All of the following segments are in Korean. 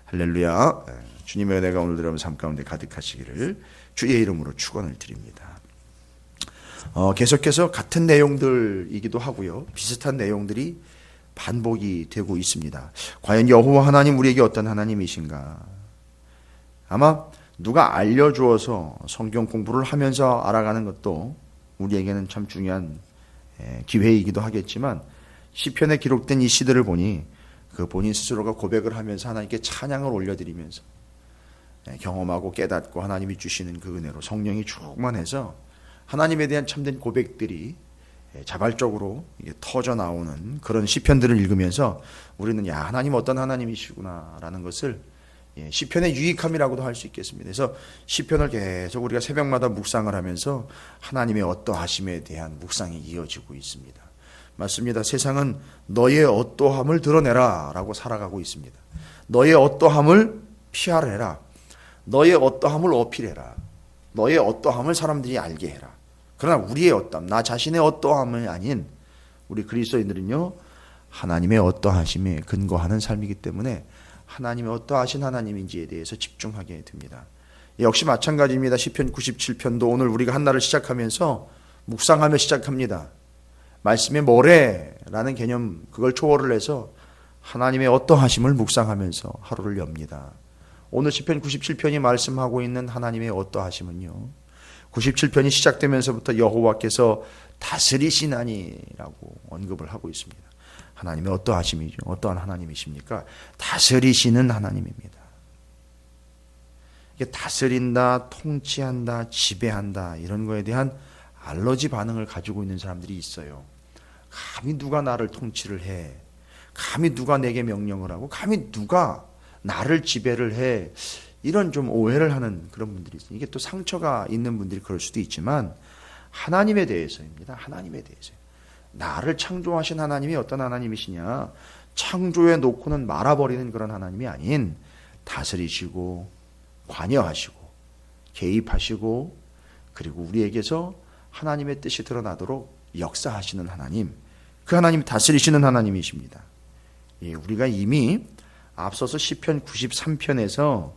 할렐루야. 주님의 은혜가 오늘도 여러분 삶 가운데 가득하시기를 주의 이름으로 축원을 드립니다. 계속해서 같은 내용들이기도 하고요, 비슷한 내용들이 반복이 되고 있습니다. 과연 여호와 하나님 우리에게 어떤 하나님이신가? 아마 누가 알려주어서 성경 공부를 하면서 알아가는 것도 우리에게는 참 중요한 기회이기도 하겠지만, 시편에 기록된 이 시들을 보니 그 본인 스스로가 고백을 하면서 하나님께 찬양을 올려드리면서 경험하고 깨닫고 하나님이 주시는 그 은혜로 성령이 충만해서 하나님에 대한 참된 고백들이 자발적으로 터져 나오는 그런 시편들을 읽으면서 우리는 야, 하나님 어떤 하나님이시구나라는 것을 시편의 유익함이라고도 할 수 있겠습니다. 그래서 시편을 계속 우리가 새벽마다 묵상을 하면서 하나님의 어떠하심에 대한 묵상이 이어지고 있습니다. 맞습니다. 세상은 너의 어떠함을 드러내라 라고 살아가고 있습니다. 너의 어떠함을 피하라. 너의 어떠함을 어필해라. 너의 어떠함을 사람들이 알게 해라. 그러나 우리의 어떠함, 나 자신의 어떠함이 아닌 우리 그리스도인들은요, 하나님의 어떠하심에 근거하는 삶이기 때문에 하나님의 어떠하신 하나님인지에 대해서 집중하게 됩니다. 역시 마찬가지입니다. 시편 97편도 오늘 우리가 한 날을 시작하면서 묵상하며 시작합니다. 말씀의 모래라는 개념, 그걸 초월을 해서 하나님의 어떠하심을 묵상하면서 하루를 엽니다. 오늘 시편 97편이 말씀하고 있는 하나님의 어떠하심은요, 97편이 시작되면서부터 여호와께서 다스리시나니라고 언급을 하고 있습니다. 하나님의 어떠하심이죠. 어떠한 하나님이십니까? 다스리시는 하나님입니다. 이게 다스린다, 통치한다, 지배한다, 이런 거에 대한 알러지 반응을 가지고 있는 사람들이 있어요. 감히 누가 나를 통치를 해? 감히 누가 내게 명령을 하고? 감히 누가 나를 지배를 해? 이런 좀 오해를 하는 그런 분들이 있어요. 이게 또 상처가 있는 분들이 그럴 수도 있지만, 하나님에 대해서입니다. 하나님에 대해서. 나를 창조하신 하나님이 어떤 하나님이시냐? 창조해 놓고는 말아버리는 그런 하나님이 아닌, 다스리시고 관여하시고 개입하시고, 그리고 우리에게서 하나님의 뜻이 드러나도록 역사하시는 하나님, 그 하나님이 다스리시는 하나님이십니다. 우리가 이미 앞서서 시편 93편에서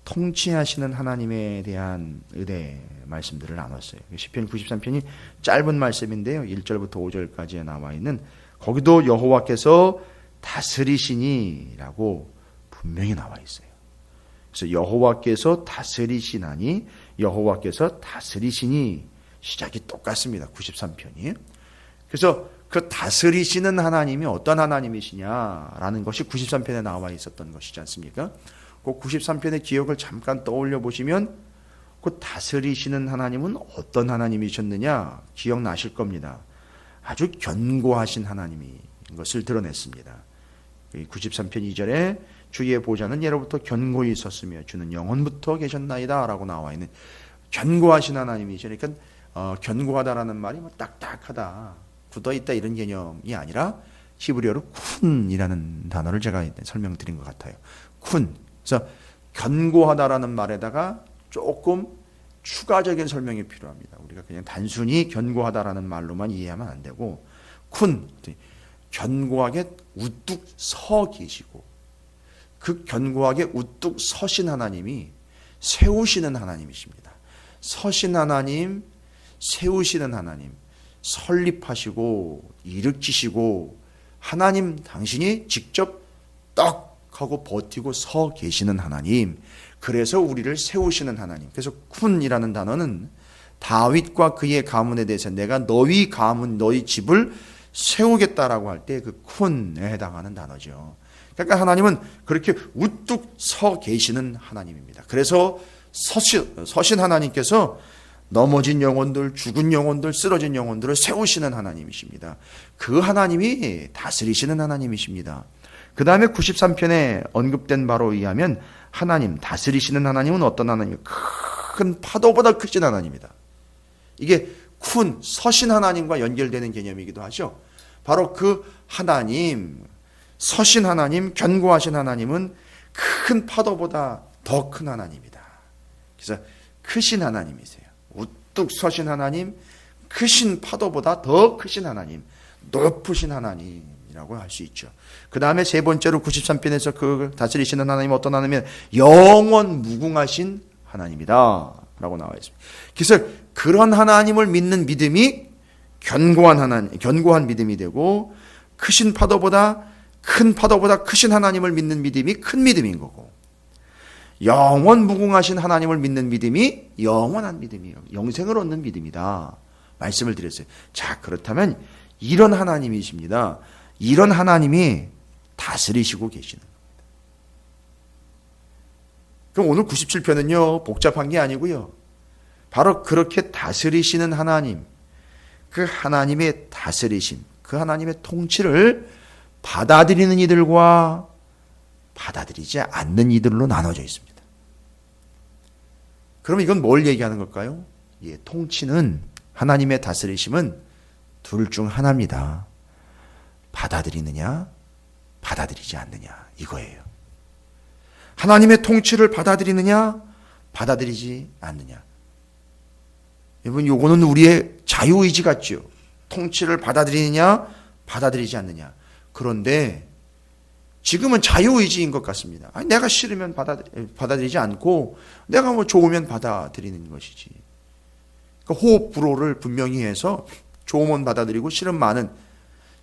통치하시는 하나님에 대한 은혜 말씀들을 나눴어요. 시편 93편이 짧은 말씀인데요, 1절부터 5절까지에 나와 있는, 거기도 여호와께서 다스리시니라고 분명히 나와 있어요. 그래서 여호와께서 다스리시나니, 여호와께서 다스리시니, 시작이 똑같습니다. 93편이. 그래서 그 다스리시는 하나님이 어떤 하나님이시냐라는 것이 93편에 나와 있었던 것이지 않습니까? 그 93편의 기억을 잠깐 떠올려 보시면, 그 다스리시는 하나님은 어떤 하나님이셨느냐 기억나실 겁니다. 아주 견고하신 하나님인 것을 드러냈습니다. 93편 2절에 주의 보좌는 예로부터 견고히 있었으며 주는 영원부터 계셨나이다 라고 나와 있는 견고하신 하나님이죠. 그러니까 견고하다라는 말이 뭐 딱딱하다, 굳어있다 이런 개념이 아니라 히브리어로 쿤이라는 단어를 제가 설명드린 것 같아요. 쿤. 그래서 견고하다라는 말에다가 조금 추가적인 설명이 필요합니다. 우리가 그냥 단순히 견고하다라는 말로만 이해하면 안 되고, 쿤, 견고하게 우뚝 서 계시고, 그 견고하게 우뚝 서신 하나님이 세우시는 하나님이십니다. 서신 하나님, 세우시는 하나님, 설립하시고 일으키시고, 하나님 당신이 직접 떡 하고 버티고 서 계시는 하나님, 그래서 우리를 세우시는 하나님. 그래서 쿤이라는 단어는 다윗과 그의 가문에 대해서 내가 너희 가문, 너희 집을 세우겠다라고 할 때 그 쿤에 해당하는 단어죠. 그러니까 하나님은 그렇게 우뚝 서 계시는 하나님입니다. 그래서 서신 하나님께서 넘어진 영혼들, 죽은 영혼들, 쓰러진 영혼들을 세우시는 하나님이십니다. 그 하나님이 다스리시는 하나님이십니다. 그 다음에 93편에 언급된 바로 의하면 하나님, 다스리시는 하나님은 어떤 하나님이에요? 큰 파도보다 크신 하나님이다. 이게 쿤, 서신 하나님과 연결되는 개념이기도 하죠. 바로 그 하나님, 서신 하나님, 견고하신 하나님은 큰 파도보다 더 큰 하나님이다. 그래서 크신 하나님이세요. 우뚝 서신 하나님, 크신 파도보다 더 크신 하나님, 높으신 하나님이라는 하나님이라고 할 수 있죠. 그 다음에 세 번째로 93편에서 그 다스리시는 하나님은 어떤 하나님이면 영원 무궁하신 하나님이다 라고 나와 있습니다. 그래서 그런 하나님을 믿는 믿음이 견고한 믿음이 되고, 큰 파도보다 크신 하나님을 믿는 믿음이 큰 믿음인 거고, 영원 무궁하신 하나님을 믿는 믿음이 영원한 믿음이에요. 영생을 얻는 믿음이다 말씀을 드렸어요. 자, 그렇다면 이런 하나님이십니다. 이런 하나님이 다스리시고 계시는 겁니다. 그럼 오늘 97편은요 복잡한 게 아니고요, 바로 그렇게 다스리시는 하나님, 그 하나님의 다스리심, 그 하나님의 통치를 받아들이는 이들과 받아들이지 않는 이들로 나눠져 있습니다. 그럼 이건 뭘 얘기하는 걸까요? 예, 통치는, 하나님의 다스리심은 둘 중 하나입니다. 받아들이느냐, 받아들이지 않느냐, 이거예요. 하나님의 통치를 받아들이느냐, 받아들이지 않느냐. 여러분, 요거는 우리의 자유의지 같죠. 통치를 받아들이느냐, 받아들이지 않느냐. 그런데 지금은 자유의지인 것 같습니다. 아니, 내가 싫으면 받아들이지 않고, 내가 뭐 좋으면 받아들이는 것이지. 그러니까 호흡 불호를 분명히 해서 좋으면 받아들이고 싫은 많은,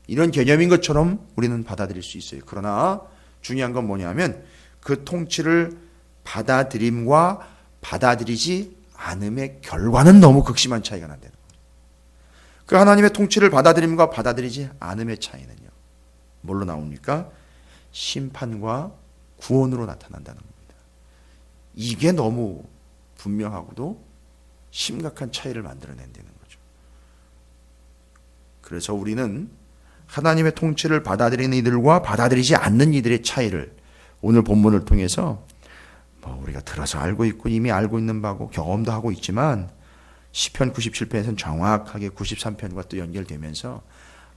이런 개념인 것처럼 우리는 받아들일 수 있어요. 그러나 중요한 건 뭐냐면 그 통치를 받아들임과 받아들이지 않음의 결과는 너무 극심한 차이가 난다는 거예요. 그 하나님의 통치를 받아들임과 받아들이지 않음의 차이는요, 뭘로 나옵니까? 심판과 구원으로 나타난다는 겁니다. 이게 너무 분명하고도 심각한 차이를 만들어낸다는 거죠. 그래서 우리는 하나님의 통치를 받아들이는 이들과 받아들이지 않는 이들의 차이를 오늘 본문을 통해서 우리가 들어서 알고 있고 이미 알고 있는 바고 경험도 하고 있지만, 시편 97편에서는 정확하게 93편과 또 연결되면서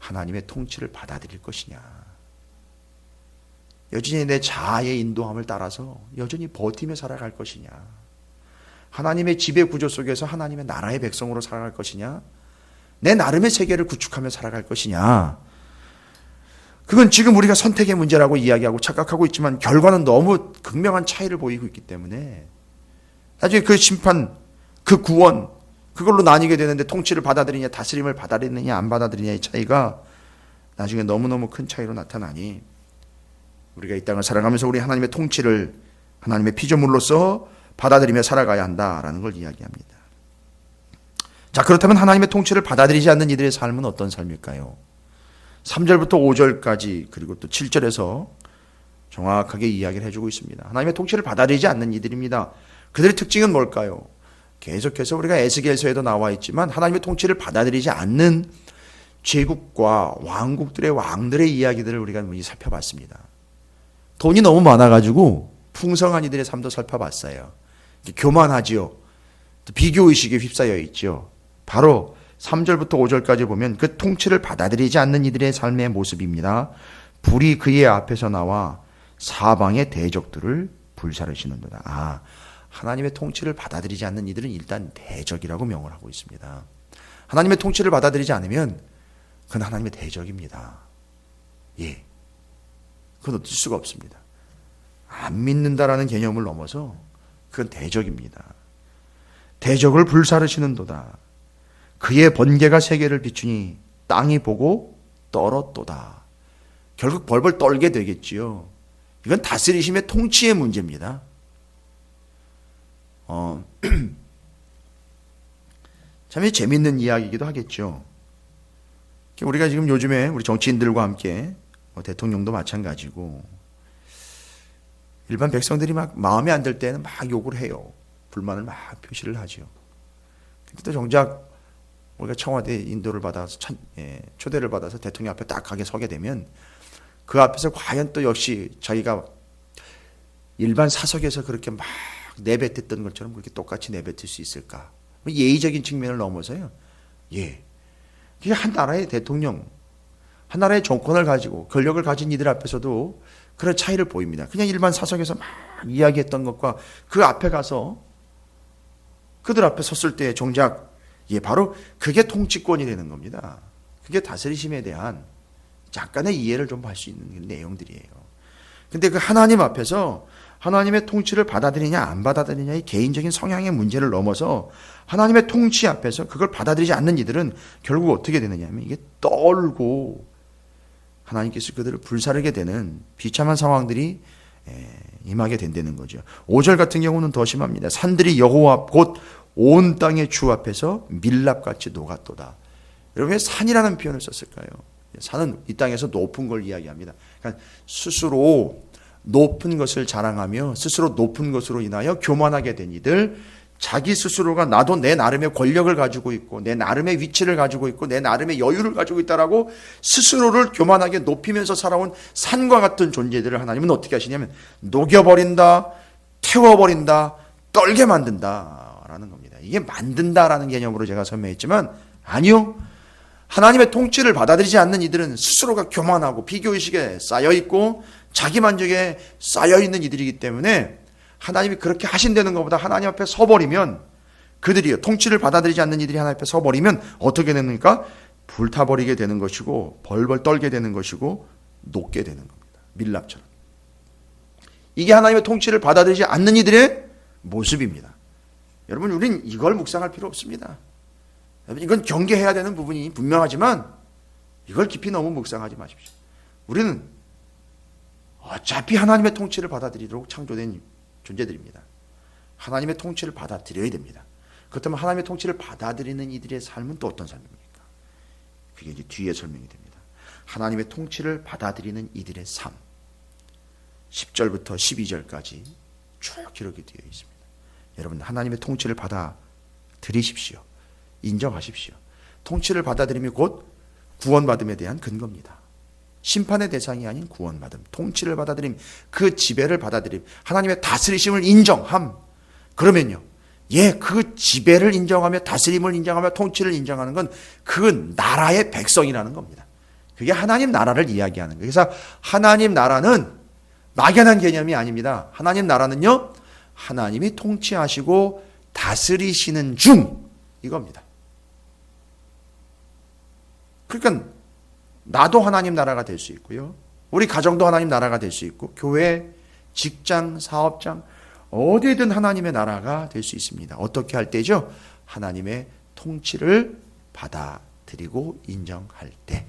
하나님의 통치를 받아들일 것이냐, 여전히 내 자아의 인도함을 따라서 여전히 버티며 살아갈 것이냐, 하나님의 지배 구조 속에서 하나님의 나라의 백성으로 살아갈 것이냐, 내 나름의 세계를 구축하며 살아갈 것이냐, 그건 지금 우리가 선택의 문제라고 이야기하고 착각하고 있지만 결과는 너무 극명한 차이를 보이고 있기 때문에 나중에 그 심판, 그 구원, 그걸로 나뉘게 되는데, 통치를 받아들이냐 다스림을 받아들이느냐 안 받아들이냐의 차이가 나중에 너무너무 큰 차이로 나타나니, 우리가 이 땅을 살아가면서 우리 하나님의 통치를 하나님의 피조물로서 받아들이며 살아가야 한다라는 걸 이야기합니다. 자, 그렇다면 하나님의 통치를 받아들이지 않는 이들의 삶은 어떤 삶일까요? 3절부터 5절까지 그리고 또 7절에서 정확하게 이야기를 해주고 있습니다. 하나님의 통치를 받아들이지 않는 이들입니다. 그들의 특징은 뭘까요? 계속해서 우리가 에스겔서에도 나와 있지만 하나님의 통치를 받아들이지 않는 제국과 왕국들의 왕들의 이야기들을 우리가 살펴봤습니다. 돈이 너무 많아가지고 풍성한 이들의 삶도 살펴봤어요. 교만하지요. 비교의식에 휩싸여 있죠. 바로 3절부터 5절까지 보면 그 통치를 받아들이지 않는 이들의 삶의 모습입니다. 불이 그의 앞에서 나와 사방의 대적들을 불사르시는도다. 아, 하나님의 통치를 받아들이지 않는 이들은 일단 대적이라고 명을 하고 있습니다. 하나님의 통치를 받아들이지 않으면 그건 하나님의 대적입니다. 예, 그건 어쩔 수가 없습니다. 안 믿는다라는 개념을 넘어서 그건 대적입니다. 대적을 불사르시는도다. 그의 번개가 세계를 비추니 땅이 보고 떨었도다. 결국 벌벌 떨게 되겠지요. 이건 다스리심의 통치의 문제입니다. 참 재밌는 이야기이기도 하겠죠. 우리가 지금 요즘에 우리 정치인들과 함께 대통령도 마찬가지고 일반 백성들이 막 마음에 안 들 때는 막 욕을 해요. 불만을 막 표시를 하죠. 근데 또 정작 우리가 청와대 인도를 받아서 초대를 받아서 대통령 앞에 딱 가게 서게 되면 그 앞에서 과연 또 역시 자기가 일반 사석에서 그렇게 막 내뱉었던 것처럼 그렇게 똑같이 내뱉을 수 있을까? 예의적인 측면을 넘어서요. 예, 그게 한 나라의 대통령, 한 나라의 정권을 가지고 권력을 가진 이들 앞에서도 그런 차이를 보입니다. 그냥 일반 사석에서 막 이야기했던 것과 그 앞에 가서 그들 앞에 섰을 때 정작 바로 그게 통치권이 되는 겁니다. 그게 다스리심에 대한 잠깐의 이해를 좀 할 수 있는 내용들이에요. 근데 그 하나님 앞에서 하나님의 통치를 받아들이냐 안 받아들이냐의 개인적인 성향의 문제를 넘어서 하나님의 통치 앞에서 그걸 받아들이지 않는 이들은 결국 어떻게 되느냐 하면 이게 떨고 하나님께서 그들을 불사르게 되는 비참한 상황들이 임하게 된다는 거죠. 5절 같은 경우는 더 심합니다. 산들이 여호와 곧 온 땅의 주 앞에서 밀랍같이 녹았도다. 여러분 왜 산이라는 표현을 썼을까요? 산은 이 땅에서 높은 걸 이야기합니다. 그러니까 스스로 높은 것을 자랑하며 스스로 높은 것으로 인하여 교만하게 된 이들, 자기 스스로가 나도 내 나름의 권력을 가지고 있고 내 나름의 위치를 가지고 있고 내 나름의 여유를 가지고 있다라고 스스로를 교만하게 높이면서 살아온 산과 같은 존재들을 하나님은 어떻게 하시냐면 녹여버린다, 태워버린다, 떨게 만든다라는 겁니다. 이게 만든다라는 개념으로 제가 설명했지만 아니요. 하나님의 통치를 받아들이지 않는 이들은 스스로가 교만하고 비교의식에 쌓여있고 자기만족에 쌓여있는 이들이기 때문에 하나님이 그렇게 하신다는 것보다 하나님 앞에 서버리면 그들이요, 통치를 받아들이지 않는 이들이 하나님 앞에 서버리면 어떻게 됩니까? 불타버리게 되는 것이고 벌벌 떨게 되는 것이고 녹게 되는 겁니다. 밀랍처럼. 이게 하나님의 통치를 받아들이지 않는 이들의 모습입니다. 여러분 우린 이걸 묵상할 필요 없습니다. 이건 경계해야 되는 부분이 분명하지만 이걸 깊이 너무 묵상하지 마십시오. 우리는 어차피 하나님의 통치를 받아들이도록 창조된 존재들입니다. 하나님의 통치를 받아들여야 됩니다. 그렇다면 하나님의 통치를 받아들이는 이들의 삶은 또 어떤 삶입니까? 그게 이제 뒤에 설명이 됩니다. 하나님의 통치를 받아들이는 이들의 삶. 10절부터 12절까지 쭉 기록이 되어 있습니다. 여러분 하나님의 통치를 받아들이십시오. 인정하십시오. 통치를 받아들이면 곧 구원받음에 대한 근거입니다. 심판의 대상이 아닌 구원받음, 통치를 받아들임, 그 지배를 받아들임, 하나님의 다스리심을 인정함. 그러면요, 그 지배를 인정하며 다스림을 인정하며 통치를 인정하는 건 그 나라의 백성이라는 겁니다. 그게 하나님 나라를 이야기하는 거예요. 그래서 하나님 나라는 막연한 개념이 아닙니다. 하나님 나라는요, 하나님이 통치하시고 다스리시는 중 이겁니다. 그러니까 나도 하나님 나라가 될 수 있고요. 우리 가정도 하나님 나라가 될 수 있고 교회, 직장, 사업장 어디든 하나님의 나라가 될 수 있습니다. 어떻게 할 때죠? 하나님의 통치를 받아들이고 인정할 때.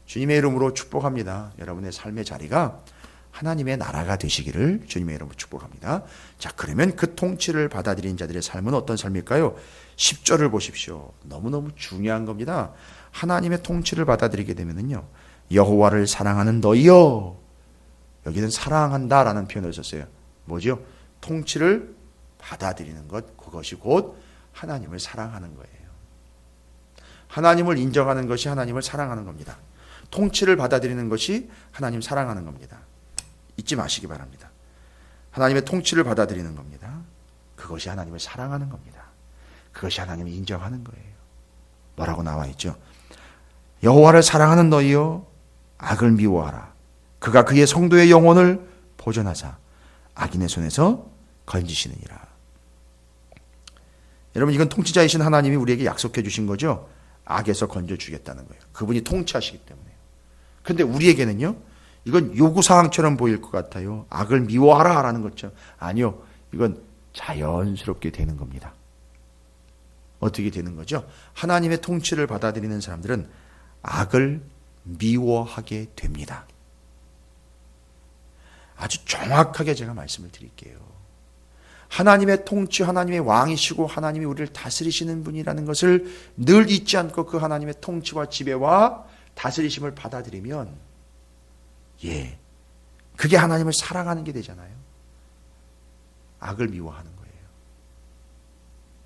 주님의 이름으로 축복합니다. 여러분의 삶의 자리가 하나님의 나라가 되시기를 주님의 이름으로 축복합니다. 자, 그러면 그 통치를 받아들인 자들의 삶은 어떤 삶일까요? 10절을 보십시오. 너무너무 중요한 겁니다. 하나님의 통치를 받아들이게 되면은요, 여호와를 사랑하는 너희여. 여기는 사랑한다라는 표현을 썼어요. 뭐죠? 통치를 받아들이는 것, 그것이 곧 하나님을 사랑하는 거예요. 하나님을 인정하는 것이 하나님을 사랑하는 겁니다. 통치를 받아들이는 것이 하나님 사랑하는 겁니다. 잊지 마시기 바랍니다. 하나님의 통치를 받아들이는 겁니다. 그것이 하나님을 사랑하는 겁니다. 그것이 하나님을 인정하는 거예요. 뭐라고 나와 있죠? 여호와를 사랑하는 너희여, 악을 미워하라. 그가 그의 성도의 영혼을 보존하사 악인의 손에서 건지시느니라. 여러분, 이건 통치자이신 하나님이 우리에게 약속해 주신 거죠. 악에서 건져주겠다는 거예요. 그분이 통치하시기 때문에요. 근데 우리에게는요, 이건 요구사항처럼 보일 것 같아요. 악을 미워하라 라는 거죠. 아니요, 이건 자연스럽게 되는 겁니다. 어떻게 되는 거죠? 하나님의 통치를 받아들이는 사람들은 악을 미워하게 됩니다. 아주 정확하게 제가 말씀을 드릴게요. 하나님의 통치, 하나님의 왕이시고 하나님이 우리를 다스리시는 분이라는 것을 늘 잊지 않고 그 하나님의 통치와 지배와 다스리심을 받아들이면 그게 하나님을 사랑하는 게 되잖아요. 악을 미워하는 거예요.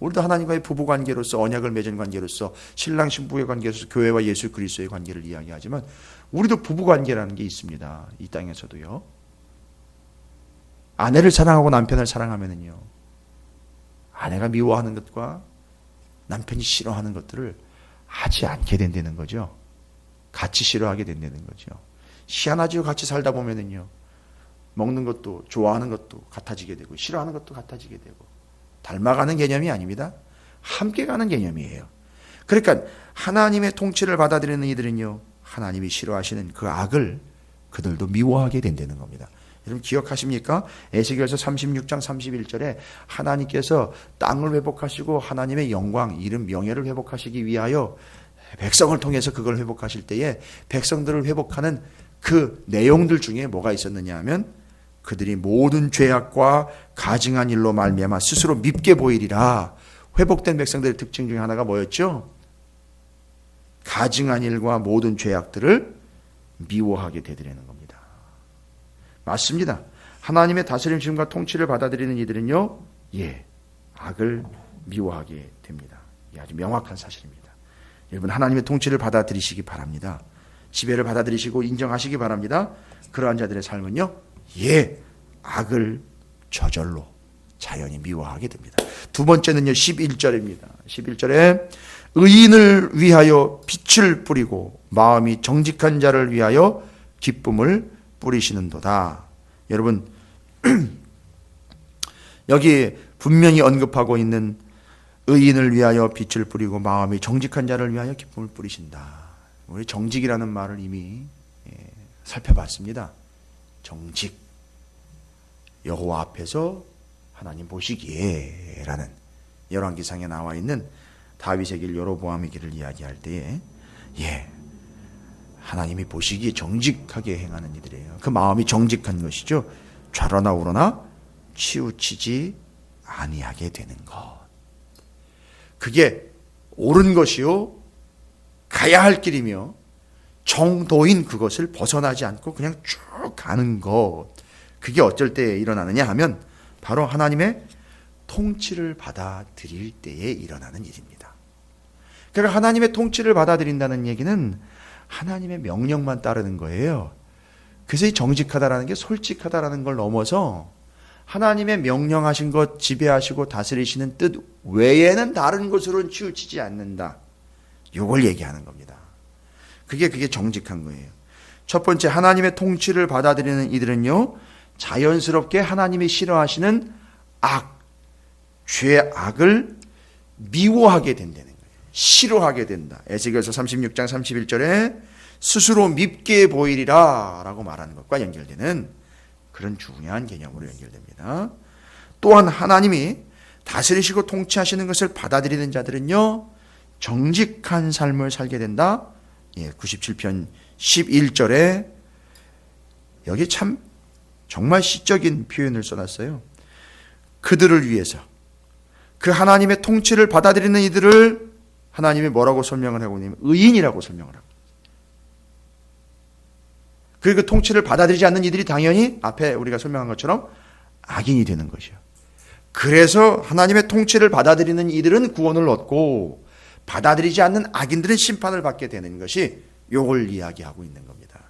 우리도 하나님과의 부부관계로서 언약을 맺은 관계로서 신랑 신부의 관계로서 교회와 예수 그리스도의 관계를 이야기하지만 우리도 부부관계라는 게 있습니다. 이 땅에서도요. 아내를 사랑하고 남편을 사랑하면은요, 아내가 미워하는 것과 남편이 싫어하는 것들을 하지 않게 된다는 거죠. 같이 싫어하게 된다는 거죠. 희한하죠. 같이 살다 보면은요, 먹는 것도 좋아하는 것도 같아지게 되고 싫어하는 것도 같아지게 되고, 닮아가는 개념이 아닙니다. 함께 가는 개념이에요. 그러니까 하나님의 통치를 받아들이는 이들은요, 하나님이 싫어하시는 그 악을 그들도 미워하게 된다는 겁니다. 여러분 기억하십니까? 에스겔서 36장 31절에 하나님께서 땅을 회복하시고 하나님의 영광, 이름, 명예를 회복하시기 위하여 백성을 통해서 그걸 회복하실 때에 백성들을 회복하는 그 내용들 중에 뭐가 있었느냐 하면 그들이 모든 죄악과 가증한 일로 말미암아 스스로 밉게 보이리라. 회복된 백성들의 특징 중에 하나가 뭐였죠? 가증한 일과 모든 죄악들을 미워하게 되더라는 겁니다. 맞습니다. 하나님의 다스림과 통치를 받아들이는 이들은요, 악을 미워하게 됩니다. 이게 아주 명확한 사실입니다. 여러분 하나님의 통치를 받아들이시기 바랍니다. 지배를 받아들이시고 인정하시기 바랍니다. 그러한 자들의 삶은요, 악을 저절로 자연히 미워하게 됩니다. 두 번째는요, 11절입니다. 11절에 의인을 위하여 빛을 뿌리고 마음이 정직한 자를 위하여 기쁨을 뿌리시는도다. 여러분 여기 분명히 언급하고 있는 의인을 위하여 빛을 뿌리고 마음이 정직한 자를 위하여 기쁨을 뿌리신다. 우리 정직이라는 말을 이미 살펴봤습니다. 정직, 여호와 앞에서 하나님 보시기에 라는 열왕기상에 나와 있는 다윗의 길, 여로보암의 길을 이야기할 때에 하나님이 보시기에 정직하게 행하는 이들이에요. 그 마음이 정직한 것이죠. 좌로나 우로나 치우치지 아니하게 되는 것. 그게 옳은 것이요, 가야 할 길이며 정도인 그것을 벗어나지 않고 그냥 쭉 가는 것. 그게 어쩔 때 일어나느냐 하면 바로 하나님의 통치를 받아들일 때에 일어나는 일입니다. 그러니까 하나님의 통치를 받아들인다는 얘기는 하나님의 명령만 따르는 거예요. 그래서 이 정직하다라는 게 솔직하다라는 걸 넘어서 하나님의 명령하신 것, 지배하시고 다스리시는 뜻 외에는 다른 것으로는 치우치지 않는다. 이걸 얘기하는 겁니다. 그게 정직한 거예요. 첫 번째, 하나님의 통치를 받아들이는 이들은요, 자연스럽게 하나님이 싫어하시는 악, 죄악을 미워하게 된다는 거예요. 싫어하게 된다. 에스겔서 36장 31절에 스스로 밉게 보이리라 라고 말하는 것과 연결되는 그런 중요한 개념으로 연결됩니다. 또한 하나님이 다스리시고 통치하시는 것을 받아들이는 자들은요, 정직한 삶을 살게 된다. 97편 11절에 여기 참 정말 시적인 표현을 써놨어요. 그들을 위해서, 그 하나님의 통치를 받아들이는 이들을 하나님이 뭐라고 설명을 하고 있냐면 의인이라고 설명을 합니다. 그리고 그 통치를 받아들이지 않는 이들이 당연히 앞에 우리가 설명한 것처럼 악인이 되는 것이요. 그래서 하나님의 통치를 받아들이는 이들은 구원을 얻고 받아들이지 않는 악인들은 심판을 받게 되는 것이 요걸 이야기하고 있는 겁니다.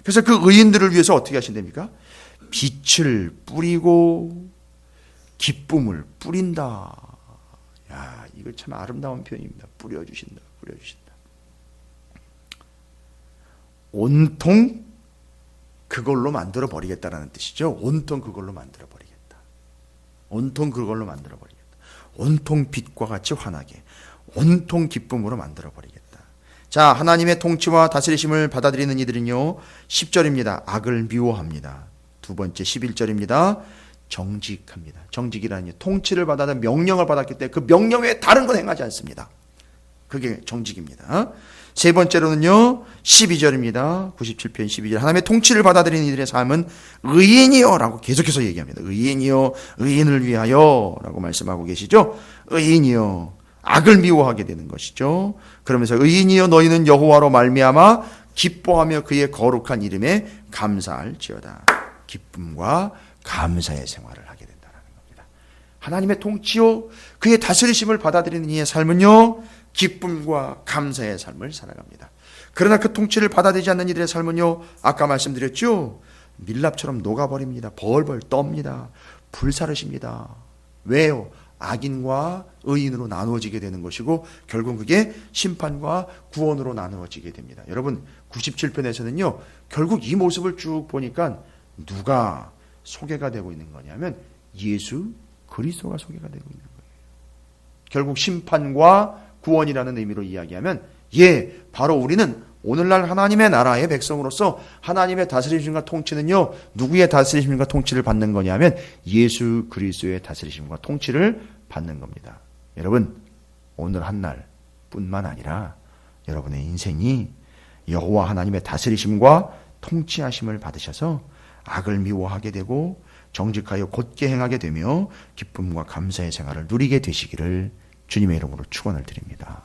그래서 그 의인들을 위해서 어떻게 하신답니까? 빛을 뿌리고 기쁨을 뿌린다. 야, 이거 참 아름다운 표현입니다. 뿌려주신다. 온통 그걸로 만들어 버리겠다라는 뜻이죠. 온통 그걸로 만들어 버리겠다. 온통 빛과 같이 환하게, 온통 기쁨으로 만들어 버리겠다. 자, 하나님의 통치와 다스리심을 받아들이는 이들은요, 10절입니다. 악을 미워합니다. 두 번째 11절입니다. 정직합니다. 정직이라는 통치를 받아든 명령을 받았기 때문에 그 명령 외에 다른 건 행하지 않습니다. 그게 정직입니다. 세 번째로는요, 12절입니다. 97편 12절. 하나님의 통치를 받아들이는 이들의 삶은 의인이요 라고 계속해서 얘기합니다. 의인이요, 의인을 위하여 라고 말씀하고 계시죠. 의인이요, 악을 미워하게 되는 것이죠. 그러면서 의인이여 너희는 여호와로 말미암아 기뻐하며 그의 거룩한 이름에 감사할지어다. 기쁨과 감사의 생활을 하게 된다는 겁니다. 하나님의 통치요, 그의 다스리심을 받아들이는 이의 삶은요, 기쁨과 감사의 삶을 살아갑니다. 그러나 그 통치를 받아들이지 않는 이들의 삶은요, 아까 말씀드렸죠, 밀랍처럼 녹아버립니다. 벌벌 떱니다. 불사르십니다. 왜요? 악인과 의인으로 나누어지게 되는 것이고 결국 그게 심판과 구원으로 나누어지게 됩니다. 여러분 97편에서는요, 결국 이 모습을 쭉 보니까 누가 소개가 되고 있는 거냐면 예수 그리스도가 소개가 되고 있는 거예요. 결국 심판과 구원이라는 의미로 이야기하면 바로 우리는 오늘날 하나님의 나라의 백성으로서 하나님의 다스리심과 통치는요, 누구의 다스리심과 통치를 받는 거냐면 예수 그리스도의 다스리심과 통치를 받는 겁니다. 여러분, 오늘 한날 뿐만 아니라 여러분의 인생이 여호와 하나님의 다스리심과 통치하심을 받으셔서 악을 미워하게 되고 정직하여 곧게 행하게 되며 기쁨과 감사의 생활을 누리게 되시기를 주님의 이름으로 축원을 드립니다.